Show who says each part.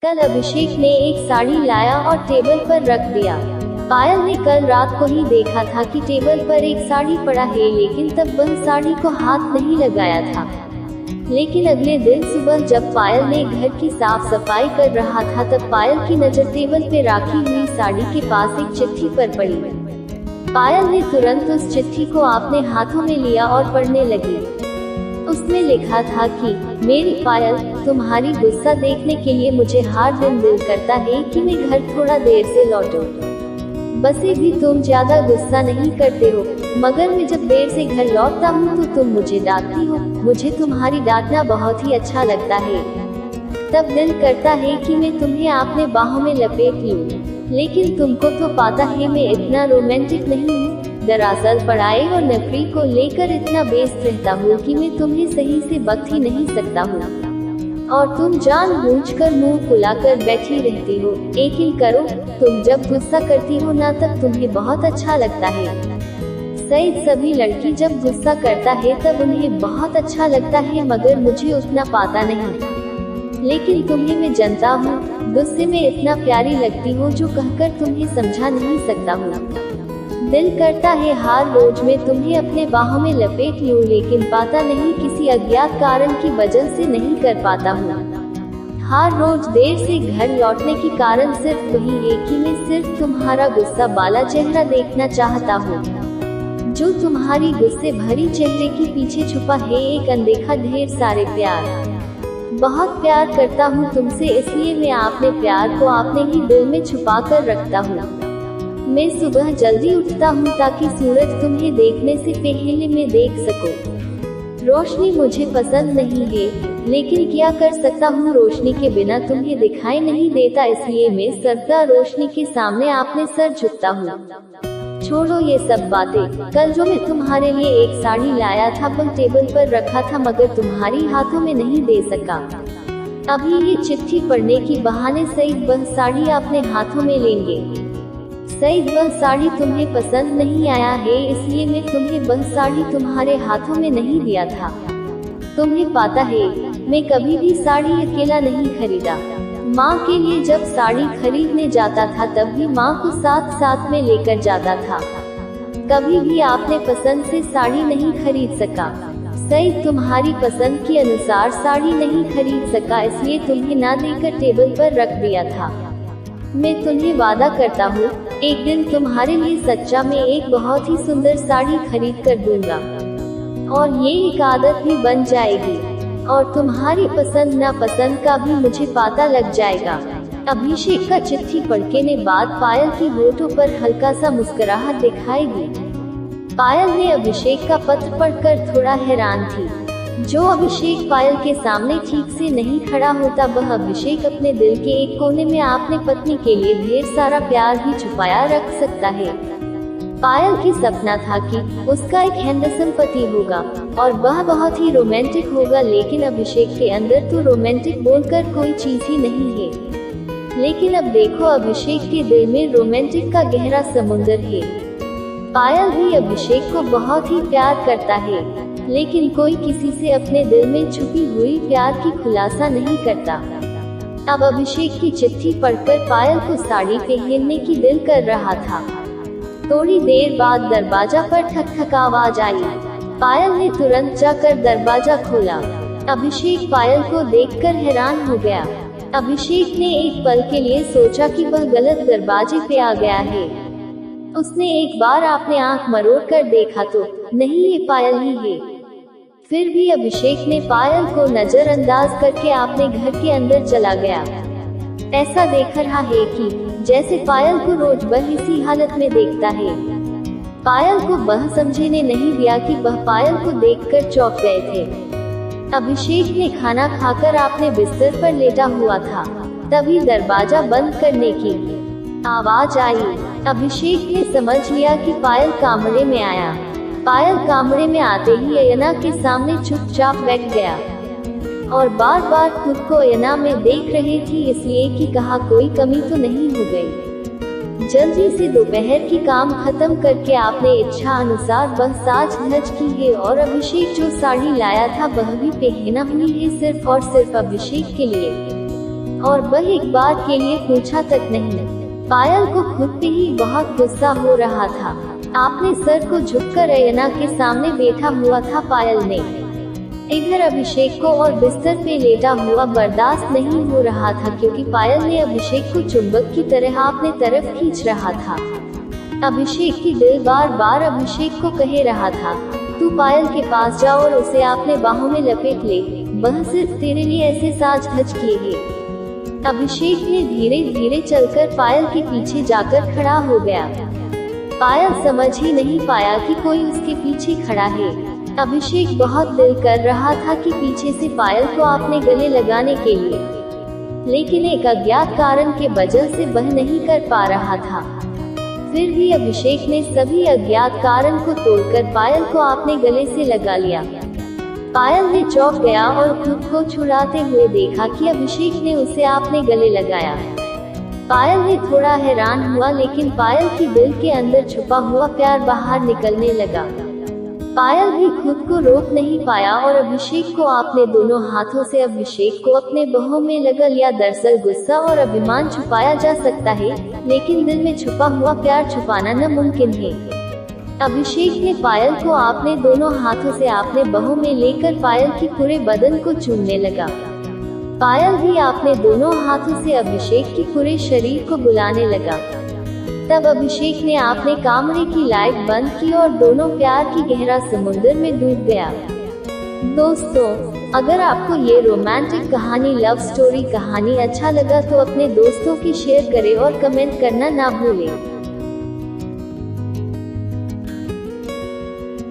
Speaker 1: कल अभिषेक ने एक साड़ी लाया और टेबल पर रख दिया। पायल ने कल रात को ही देखा था कि टेबल पर एक साड़ी पड़ा है, लेकिन तब वह साड़ी को हाथ नहीं लगाया था। लेकिन अगले दिन सुबह जब पायल ने घर की साफ सफाई कर रहा था, तब पायल की नजर टेबल पे रखी हुई साड़ी के पास एक चिट्ठी पर पड़ी। पायल ने तुरंत उस चिट्ठी को अपने हाथों में लिया और पढ़ने लगी। उसमें लिखा था कि मेरी पायल, तुम्हारी गुस्सा देखने के लिए मुझे हर दिन दिल करता है कि मैं घर थोड़ा देर से लौटूं। बसे भी तुम ज्यादा गुस्सा नहीं करते हो, मगर मैं जब देर से घर लौटता हूँ तो तुम मुझे डांटती हो। मुझे तुम्हारी डांटना बहुत ही अच्छा लगता है। तब दिल करता है कि मैं तुम्हें अपने बाहों में लपेट लूं, लेकिन तुमको तो पता है मैं इतना रोमांटिक नहीं हूँ। दरअसल पढ़ाई और नौकरी को लेकर इतना व्यस्त रहता हूँ कि मैं तुम्हें सही से वक्त ही नहीं सकता हूँ, और तुम जानबूझकर मुंह फुलाकर बैठी रहती हो। यकीन करो, तुम जब गुस्सा करती हो ना, तब तुम्हें बहुत अच्छा लगता है। शायद सभी लड़की जब गुस्सा करता है तब उन्हें बहुत अच्छा लगता है, मगर मुझे उतना पता नहीं। लेकिन तुम्हें मैं जानता हूँ, गुस्से में इतना प्यारी लगती हो जो कहकर तुम्हें समझा नहीं सकता हूँ। दिल करता है हर रोज मैं तुम्हें अपने बाहों में लपेट लूं, लेकिन पता नहीं किसी अज्ञात कारण की वजह से नहीं कर पाता हूँ। हर रोज देर से घर लौटने की कारण सिर्फ वही है कि मैं सिर्फ तुम्हारा गुस्सा वाला चेहरा देखना चाहता हूँ, जो तुम्हारी गुस्से भरी चेहरे के पीछे छुपा है एक अनदेखा ढेर सारे प्यार। बहुत प्यार करता हूँ तुमसे, इसलिए मैं अपने प्यार को अपने ही दिल में छुपा कर रखता हूँ। मैं सुबह जल्दी उठता हूँ ताकि सूरज तुम्हें देखने से पहले मैं देख सकूं। रोशनी मुझे पसंद नहीं है, लेकिन क्या कर सकता हूँ, रोशनी के बिना तुम्हें दिखाई नहीं देता, इसलिए मैं सदा रोशनी के सामने अपने सर झुकता हूँ। छोड़ो ये सब बातें। कल जो मैं तुम्हारे लिए एक साड़ी लाया था वह टेबल पर रखा था, मगर तुम्हारी हाथों में नहीं दे सका। अभी ये चिट्ठी पढ़ने की बहाने सईद वह साड़ी अपने हाथों में लेंगे। शायद वह साड़ी तुम्हें पसंद नहीं आया है, इसलिए मैं तुम्हें वह साड़ी तुम्हारे हाथों में नहीं दिया था। तुम्हें पता है, मैं कभी भी साड़ी अकेला नहीं खरीदा। माँ के लिए जब साड़ी खरीदने जाता था तब भी माँ को साथ साथ में लेकर जाता था। कभी भी आपने पसंद से साड़ी नहीं खरीद सका। शायद तुम्हारी पसंद के अनुसार साड़ी नहीं खरीद सका, इसलिए तुम्हें ना देकर टेबल पर रख दिया था। मैं तुम्हें वादा करता हूँ, एक दिन तुम्हारे लिए सच्चा में एक बहुत ही सुंदर साड़ी खरीद कर दूंगा, और ये एक आदत भी बन जाएगी, और तुम्हारी पसंद नापसंद का भी मुझे पता लग जाएगा। अभिषेक का चिट्ठी पढ़ने के बाद पायल की होठों पर हल्का सा मुस्कुराहट दिखाई दी। पायल ने अभिषेक का पत्र पढ़कर थोड़ा हैरान थी। जो अभिषेक पायल के सामने ठीक से नहीं खड़ा होता, वह अभिषेक अपने दिल के एक कोने में अपने पत्नी के लिए ढेर सारा प्यार भी छुपाया रख सकता है। पायल की सपना था कि उसका एक हैंडसम पति होगा और वह बहुत ही रोमांटिक होगा, लेकिन अभिषेक के अंदर तो रोमांटिक बोलकर कोई चीज ही नहीं है। लेकिन अब देखो, अभिषेक के दिल में रोमांटिक का गहरा समुंदर है। पायल भी अभिषेक को बहुत ही प्यार करता है, लेकिन कोई किसी से अपने दिल में छुपी हुई प्यार की खुलासा नहीं करता। अब अभिषेक की चिट्ठी पढ़कर पायल को साड़ी पहनने की दिल कर रहा था। थोड़ी देर बाद दरवाजा पर ठक ठक आवाज आई। पायल ने तुरंत जाकर दरवाजा खोला। अभिषेक पायल को देखकर हैरान हो गया। अभिषेक ने एक पल के लिए सोचा कि वह गलत दरवाजे पे आ गया है। उसने एक बार अपने आंख मरोड़ कर देखा तो नहीं, ये पायल ही है। फिर भी अभिषेक ने पायल को नजरअंदाज करके अपने घर के अंदर चला गया। ऐसा देख रहा है कि जैसे पायल को रोज वह इसी हालत में देखता है। पायल को वह समझने नहीं दिया कि वह पायल को देखकर चौंक गए थे। अभिषेक ने खाना खाकर अपने बिस्तर पर लेटा हुआ था, तभी दरवाजा बंद करने की आवाज आई। अभिषेक ने समझ लिया कि पायल कमरे में आया। पायल कमरे में आते ही अयना के सामने चुपचाप बैठ गया और बार बार खुद को अयना में देख रही थी, इसलिए कि कहा कोई कमी तो नहीं हो गई। जल्दी से दोपहर की काम खत्म करके आपने इच्छा अनुसार वह साज धज की है, और अभिषेक जो साड़ी लाया था वह भी पहना हुई है, सिर्फ और सिर्फ अभिषेक के लिए। और वह एक बार के लिए पूछा तक नहीं। पायल को खुद पे ही बहुत गुस्सा हो रहा था। आपने सर को झुककर ऐना के सामने बैठा हुआ था पायल ने। इधर अभिषेक को और बिस्तर पे लेटा हुआ बर्दाश्त नहीं हो रहा था, क्योंकि पायल ने अभिषेक को चुंबक की तरह अपने तरफ खींच रहा था। अभिषेक की दिल बार बार अभिषेक को कह रहा था, तू पायल के पास जा और उसे अपने बाहों में लपेट ले, वह सिर्फ तेरे लिए ऐसे साज धज किए है। अभिषेक ने धीरे धीरे चलकर पायल के पीछे जाकर खड़ा हो गया। पायल समझ ही नहीं पाया कि कोई उसके पीछे खड़ा है। अभिषेक बहुत दिल कर रहा था कि पीछे से पायल को अपने गले लगाने के लिए, लेकिन एक अज्ञात कारण के वजह से वह नहीं कर पा रहा था। फिर भी अभिषेक ने सभी अज्ञात कारण को तोड़कर पायल को अपने गले से लगा लिया। पायल ने चौंक गया और खुद को छुड़ाते हुए देखा कि अभिषेक ने उसे अपने गले लगाया। पायल ने थोड़ा हैरान हुआ, लेकिन पायल की दिल के अंदर छुपा हुआ प्यार बाहर निकलने लगा। पायल भी खुद को रोक नहीं पाया और अभिषेक को अपने दोनों हाथों से अभिषेक को अपने बाहों में लगा लिया। दरअसल गुस्सा और अभिमान छुपाया जा सकता है, लेकिन दिल में छुपा हुआ प्यार छुपाना नामुमकिन है। अभिषेक ने पायल को अपने दोनों हाथों से अपने बाहों में लेकर पायल की पूरे बदन को चूमने लगा। पायल भी अपने दोनों हाथों से अभिषेक की पूरे शरीर को बुलाने लगा। तब अभिषेक ने अपने कमरे की लाइट बंद की और दोनों प्यार की गहरा समुद्र में डूब गया। दोस्तों, अगर आपको ये रोमांटिक कहानी, लव स्टोरी कहानी अच्छा लगा तो अपने दोस्तों की शेयर करें और कमेंट करना ना भूलें।